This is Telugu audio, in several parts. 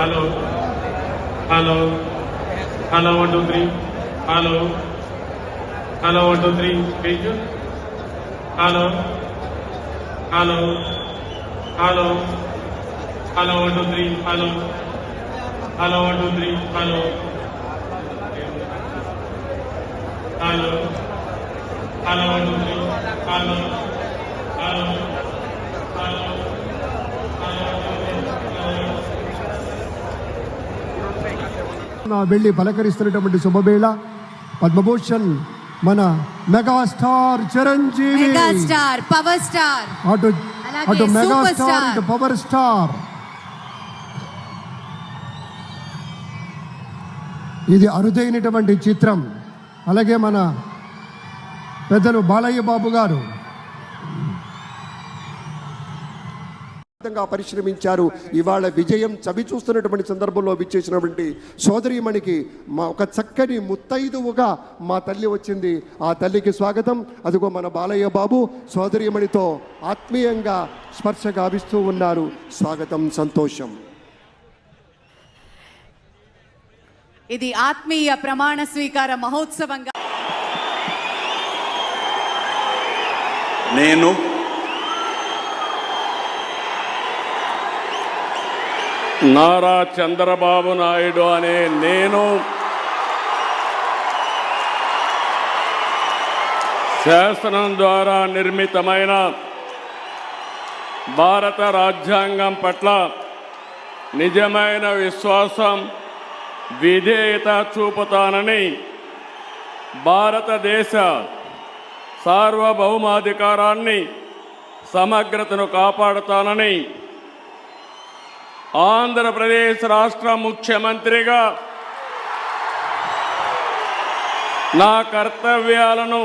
Hello hello hello 1 2 3 hello hello 1 2 3 speak hello hello hello hello 1 2 3 hello hello 1 2 3 hello hello hello 1 2 3 hello hello hello వెళ్ళి పలకరిస్తున్నటువంటి శుభవేళ పద్మభూషణ్ మన megastar Chiranjeevi, megastar power star, అటు మెగాస్టార్ ఇటు పవర్ స్టార్. ఇది అరుదైనటువంటి చిత్రం. అలాగే మన పెద్దలు బాలయ్య బాబు గారు పరిశ్రమించారు. ఇవాళ విజయం చవి చూస్తున్నటువంటి సందర్భంలో విచ్చేసినటువంటి సోదరీమణికి మా ఒక చక్కని ముత్తైదువుగా మా తల్లి వచ్చింది. ఆ తల్లికి స్వాగతం. అదిగో మన బాలయ్య బాబు సోదరీమణితో ఆత్మీయంగా స్పర్శ గావిస్తూ ఉన్నారు. స్వాగతం, సంతోషం. ఇది ఆత్మీయ ప్రమాణ స్వీకార మహోత్సవంగా నేను నారా చంద్రబాబు నాయుడు అనే నేను శాసనం ద్వారా నిర్మితమైన భారత రాజ్యాంగం పట్ల నిజమైన విశ్వాసం, విధేయత చూపుతానని, భారతదేశ సార్వభౌమాధికారాన్ని, సమగ్రతను కాపాడుతానని, ఆంధ్రప్రదేశ్ రాష్ట్ర ముఖ్యమంత్రిగా నా కర్తవ్యాలను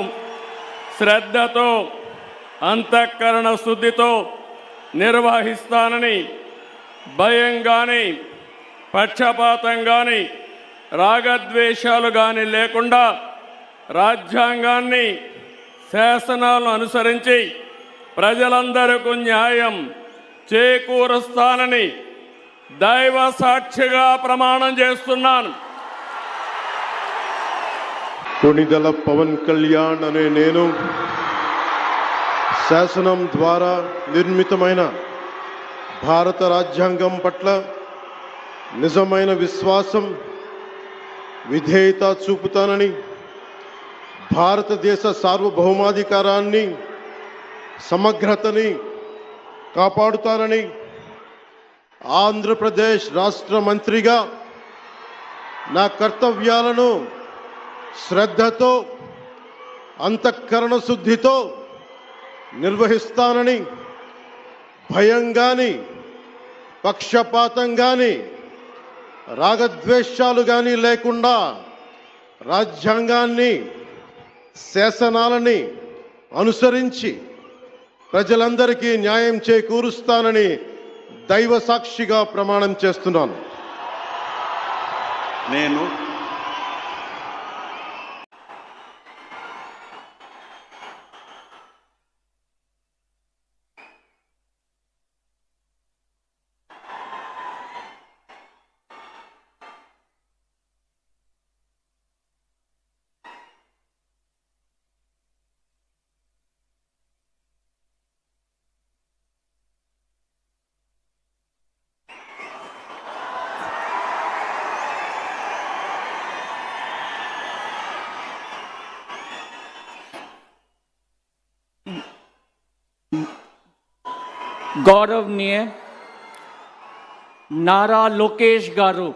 శ్రద్ధతో, అంతఃకరణ శుద్ధితో నిర్వహిస్తానని, భయం కానీ, పక్షపాతం కానీ, రాగద్వేషాలు కానీ లేకుండా రాజ్యాంగాన్ని, శాసనాలను అనుసరించి ప్రజలందరికీ న్యాయం చేకూరుస్తానని దైవ సాక్షిగా ప్రమాణం చేస్తున్నాను. కొణిదెల పవన్ కళ్యాణ్ అనే నేను శాసనం ద్వారా నిర్మితమైన భారత రాజ్యాంగం పట్ల నిజమైన విశ్వాసం, విధేయత చూపుతానని, భారతదేశ సార్వభౌమాధికారాన్ని, సమగ్రతని కాపాడుతానని, ఆంధ్రప్రదేశ్ రాష్ట్ర మంత్రిగా నా కర్తవ్యాలను శ్రద్ధతో, అంతఃకరణ శుద్ధితో నిర్వహిస్తానని, భయం కానీ, పక్షపాతం కానీ, రాగద్వేషాలు కానీ లేకుండా రాజ్యాంగాన్ని, శాసనాలని అనుసరించి ప్రజలందరికీ న్యాయం చేకూరుస్తానని దైవ సాక్షిగా ప్రమాణం చేస్తున్నాను. నేను गौरवनीय नारा लोकेश गारू